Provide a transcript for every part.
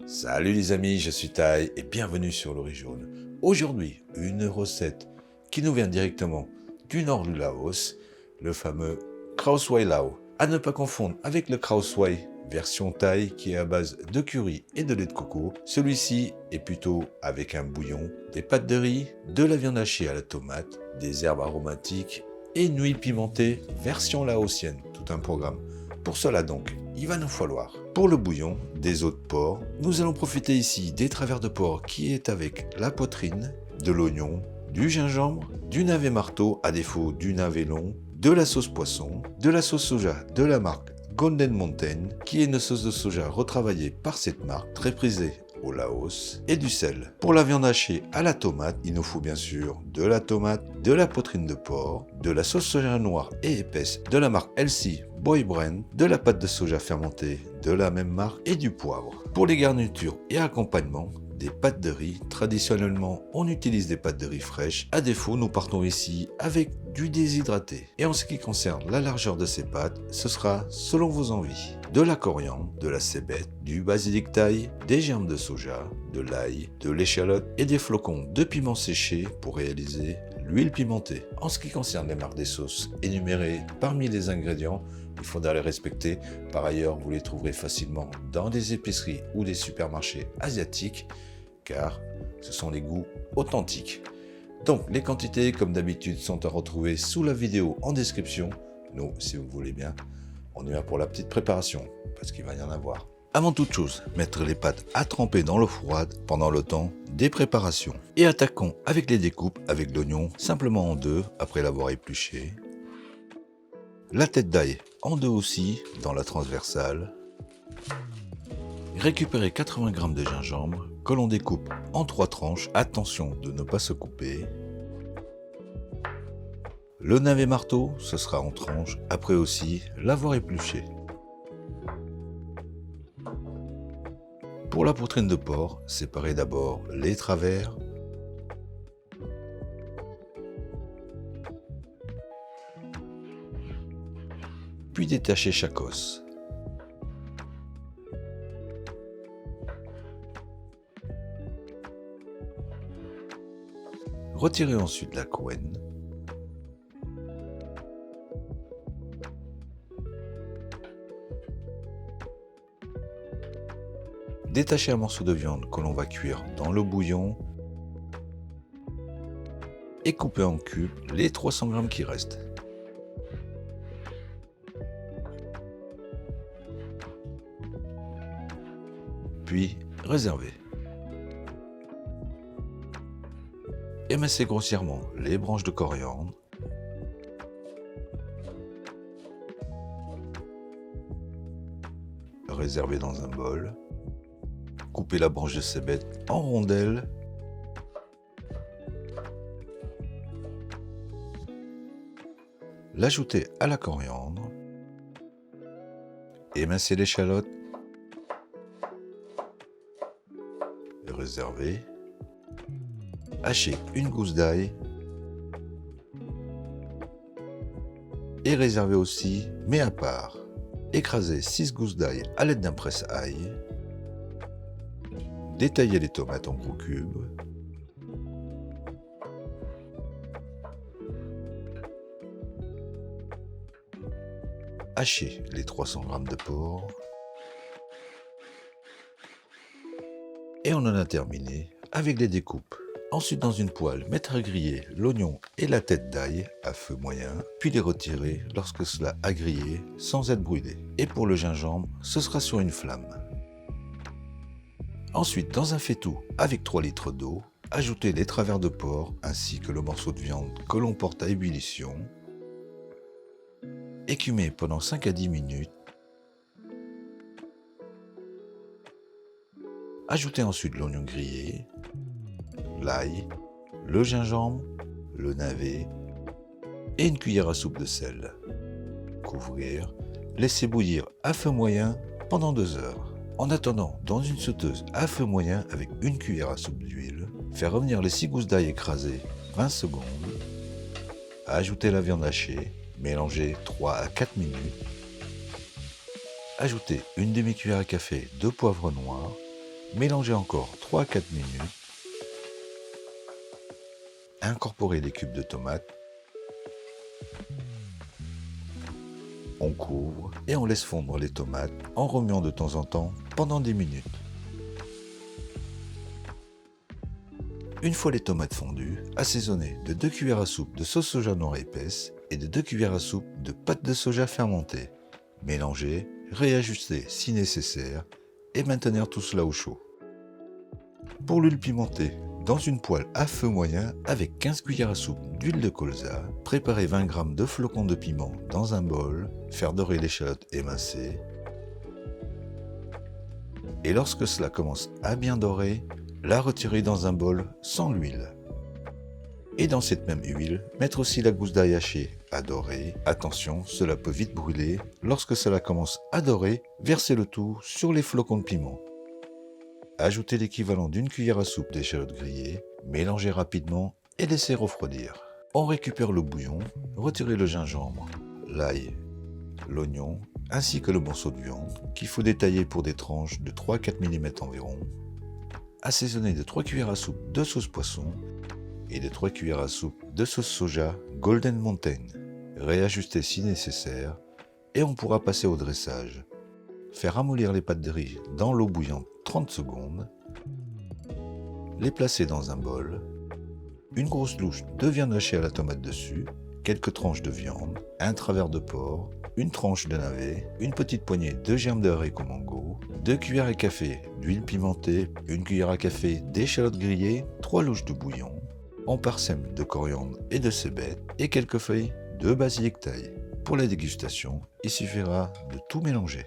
Salut les amis, je suis Tai et bienvenue sur le riz jaune. Aujourd'hui, une recette qui nous vient directement du nord du Laos, le fameux Khao Soi Lao. À ne pas confondre avec le Khao Soi version Thaï qui est à base de curry et de lait de coco. Celui-ci est plutôt avec un bouillon, des pâtes de riz, de la viande hachée à la tomate, des herbes aromatiques et une huile pimentée version laotienne. Tout un programme. Pour cela donc, il va nous falloir, pour le bouillon, des os de porc. Nous allons profiter ici des travers de porc qui est avec la poitrine, de l'oignon, du gingembre, du navet marteau, à défaut du navet long, de la sauce poisson, de la sauce soja de la marque Golden Mountain, qui est une sauce de soja retravaillée par cette marque, très prisée au Laos, et du sel. Pour la viande hachée à la tomate, il nous faut bien sûr de la tomate, de la poitrine de porc, de la sauce soja noire et épaisse de la marque LC Boy Brand, de la pâte de soja fermentée de la même marque et du poivre. Pour les garnitures et accompagnements, des pâtes de riz. Traditionnellement, on utilise des pâtes de riz fraîches. À défaut, nous partons ici avec du déshydraté. Et en ce qui concerne la largeur de ces pâtes, ce sera selon vos envies. De la coriandre, de la cébette, du basilic thaï, des germes de soja, de l'ail, de l'échalote et des flocons de piment séché pour réaliser l'huile pimentée. En ce qui concerne les marques des sauces énumérées parmi les ingrédients, il faudra les respecter. Par ailleurs, vous les trouverez facilement dans des épiceries ou des supermarchés asiatiques, car ce sont des goûts authentiques. Donc, les quantités, comme d'habitude, sont à retrouver sous la vidéo en description. Nous, si vous voulez bien, on y va pour la petite préparation, parce qu'il va y en avoir. Avant toute chose, mettre les pâtes à tremper dans l'eau froide pendant le temps des préparations. Et attaquons avec les découpes, avec l'oignon, simplement en deux, après l'avoir épluché. La tête d'ail en deux aussi, dans la transversale. Récupérer 80 g de gingembre que l'on découpe en 3 tranches. Attention de ne pas se couper. Le navet marteau, ce sera en tranches, après aussi l'avoir épluché. Pour la poitrine de porc, séparez d'abord les travers. Puis détachez chaque os. Retirez ensuite la couenne. Détachez un morceau de viande que l'on va cuire dans le bouillon et coupez en cubes les 300 g qui restent. Puis réservez. Émincez grossièrement les branches de coriandre. Réservez dans un bol. Coupez la branche de cébette en rondelles. L'ajoutez à la coriandre. Émincez l'échalote. Réservez. Hachez une gousse d'ail. Et réservez aussi, mais à part. Écrasez 6 gousses d'ail à l'aide d'un presse-ail. Détaillez les tomates en gros cubes. Hachez les 300 g de porc. Et on en a terminé avec les découpes. Ensuite, dans une poêle, mettre à griller l'oignon et la tête d'ail à feu moyen, puis les retirer lorsque cela a grillé sans être brûlé. Et pour le gingembre, ce sera sur une flamme. Ensuite, dans un faitout avec 3 litres d'eau, ajoutez les travers de porc ainsi que le morceau de viande que l'on porte à ébullition. Écumez pendant 5 à 10 minutes. Ajoutez ensuite l'oignon grillé, l'ail, le gingembre, le navet et une cuillère à soupe de sel. Couvrir, laissez bouillir à feu moyen pendant 2 heures. En attendant, dans une sauteuse à feu moyen avec une cuillère à soupe d'huile, faire revenir les 6 gousses d'ail écrasées 20 secondes. Ajoutez la viande hachée, mélangez 3 à 4 minutes. Ajoutez une demi-cuillère à café de poivre noir Mélangez encore 3 à 4 minutes. Incorporez les cubes de tomates. On couvre et on laisse fondre les tomates en remuant de temps en temps pendant 10 minutes. Une fois les tomates fondues, assaisonnez de 2 cuillères à soupe de sauce soja noire épaisse et de 2 cuillères à soupe de pâte de soja fermentée. Mélangez, réajustez si nécessaire et maintenir tout cela au chaud. Pour l'huile pimentée, dans une poêle à feu moyen avec 15 cuillères à soupe d'huile de colza, préparez 20 g de flocons de piment dans un bol, faire dorer l'échalote émincée. Et lorsque cela commence à bien dorer, la retirer dans un bol sans l'huile. Et dans cette même huile, mettre aussi la gousse d'ail hachée à dorer. Attention, cela peut vite brûler. Lorsque cela commence à dorer, versez le tout sur les flocons de piment. Ajoutez l'équivalent d'une cuillère à soupe d'échalotes grillées, mélangez rapidement et laissez refroidir. On récupère le bouillon, retirez le gingembre, l'ail, l'oignon, ainsi que le morceau de viande qu'il faut détailler pour des tranches de 3 à 4 mm environ. Assaisonnez de 3 cuillères à soupe de sauce poisson et de 3 cuillères à soupe de sauce soja Golden Mountain. Réajustez si nécessaire et on pourra passer au dressage. Faire ramollir les pâtes de riz dans l'eau bouillante 30 secondes. Les placer dans un bol. Une grosse louche de viande hachée à la tomate dessus, quelques tranches de viande, un travers de porc, une tranche de navet, une petite poignée de germes de haricots mango, 2 cuillères à café d'huile pimentée, une cuillère à café d'échalotes grillées, 3 louches de bouillon, on parsème de coriandre et de cébette et quelques feuilles de basilic taille. Pour la dégustation, il suffira de tout mélanger.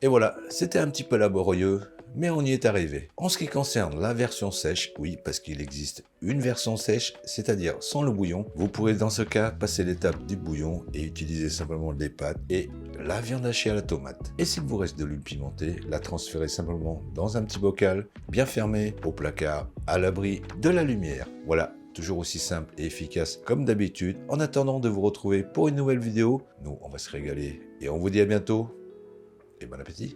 Et voilà, c'était un petit peu laborieux, mais on y est arrivé. En ce qui concerne la version sèche, oui, parce qu'il existe une version sèche, c'est-à-dire sans le bouillon. Vous pourrez dans ce cas passer l'étape du bouillon et utiliser simplement des pâtes et la viande hachée à la tomate. Et s'il vous reste de l'huile pimentée, la transférez simplement dans un petit bocal, bien fermé, au placard, à l'abri de la lumière. Voilà. Toujours aussi simple et efficace comme d'habitude. En attendant de vous retrouver pour une nouvelle vidéo, nous on va se régaler et on vous dit à bientôt. Et bon appétit.